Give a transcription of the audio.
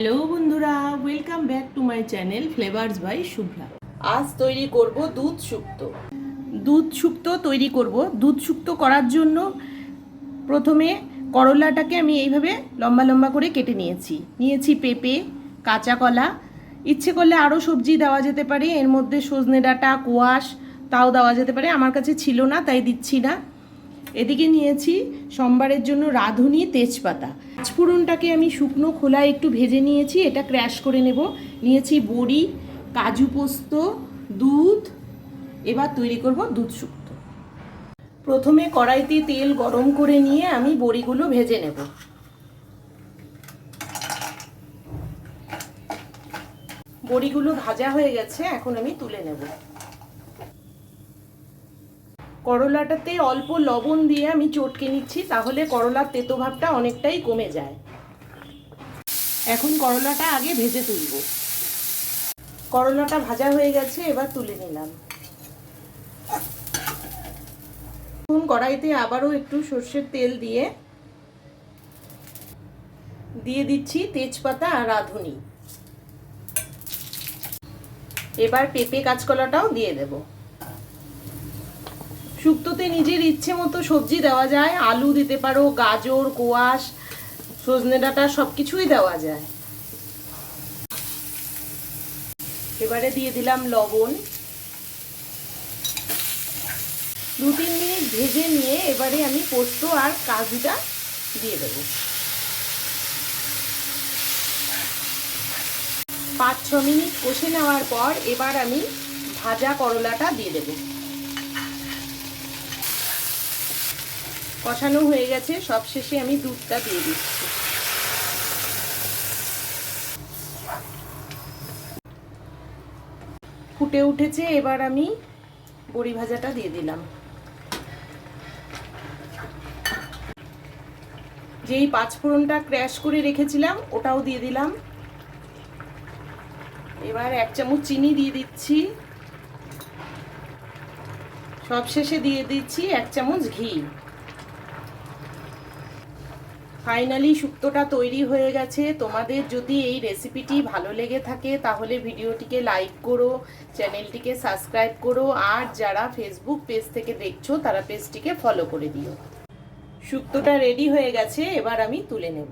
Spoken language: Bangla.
হ্যালো বন্ধুরা, welcome back to my channel flavours by Shubhra. আজ তৈরি করব দুধ শুক্তো। দুধ শুক্তো তৈরি করব। দুধ শুক্তো করার জন্য প্রথমে করলাটাকে আমি এইভাবে লম্বা লম্বা করে কেটে নিয়েছি পেঁপে, কাঁচা কলা, ইচ্ছে করলে আরও সবজি দেওয়া যেতে পারে, এর মধ্যে সজনে ডাঁটা, কোয়াশ তাও দেওয়া যেতে পারে, আমার কাছে ছিল না তাই দিচ্ছি না। এদিকে নিয়েছি সম্বারের জন্য রাঁধুনি, তেজপাতা। পাঁচফোড়নটাকে আমি শুকনো খোলায় একটু ভেজে নিয়েছি, এটা ক্র্যাশ করে নেব। নিয়েছি বড়ি, কাজু পোস্ত, দুধ। এবার তৈরি করব দুধ শুক্তো। প্রথমে কড়াইতে তেল গরম করে নিয়ে আমি বড়িগুলো ভেজে নেব। বড়িগুলো ভাজা হয়ে গেছে, এখন আমি তুলে নেব। করলাটাতে অল্প লবণ দিয়ে আমি চটকে নিচ্ছি, তাহলে করলার তেতো ভাবটা অনেকটাই কমে যায়। এখন করলাটা আগে ভেজে তুলব। করলাটা ভাজা হয়ে গেছে, এবার তুলে নিলাম। এখন কড়াইতে আবারও একটু সর্ষের তেল দিয়ে দিচ্ছি তেজপাতা আর রাঁধুনি। এবার পেঁপে কাঁচকলাটাও দিয়ে দেব। শুক্তোতে নিজের ইচ্ছে মতো সবজি দেওয়া যায়, আলু দিতে পারো, গাজর, কোয়াশ, সজনে ডাঁটা সবকিছুই দেওয়া যায়। এবারে দিয়ে দিলাম লবণ। 2-3 মিনিট ভেজে নিয়ে এবারে আমি পোস্ত আর কাজুটা দিয়ে দেব। 5-6 মিনিট কষে নেওয়ার পর এবার আমি ভাজা করলাটা দিয়ে দেব। কষানো হয়ে গেছে, সবশেষে আমি দুধটা দিয়ে দিচ্ছি। ফুটে উঠেছে, এবার আমি বড়ি ভাজাটা দিয়ে দিলাম। যেই পাঁচফোড়নটা ক্র্যাশ করে রেখেছিলাম ওটাও দিয়ে দিলাম। এবার 1 চামচ চিনি দিয়ে দিচ্ছি। সবশেষে দিয়ে দিচ্ছি 1 চামচ ঘি। ফাইনালি শুক্তোটা তৈরি হয়ে গেছে। তোমাদের যদি এই রেসিপিটি ভালো লেগে থাকে তাহলে ভিডিওটিকে লাইক করো, চ্যানেলটিকে সাবস্ক্রাইব করো, আর যারা ফেসবুক পেজ থেকে দেখছো তারা পেজটিকে ফলো করে দিও। শুক্তোটা রেডি হয়ে গেছে, এবার আমি তুলে নেব।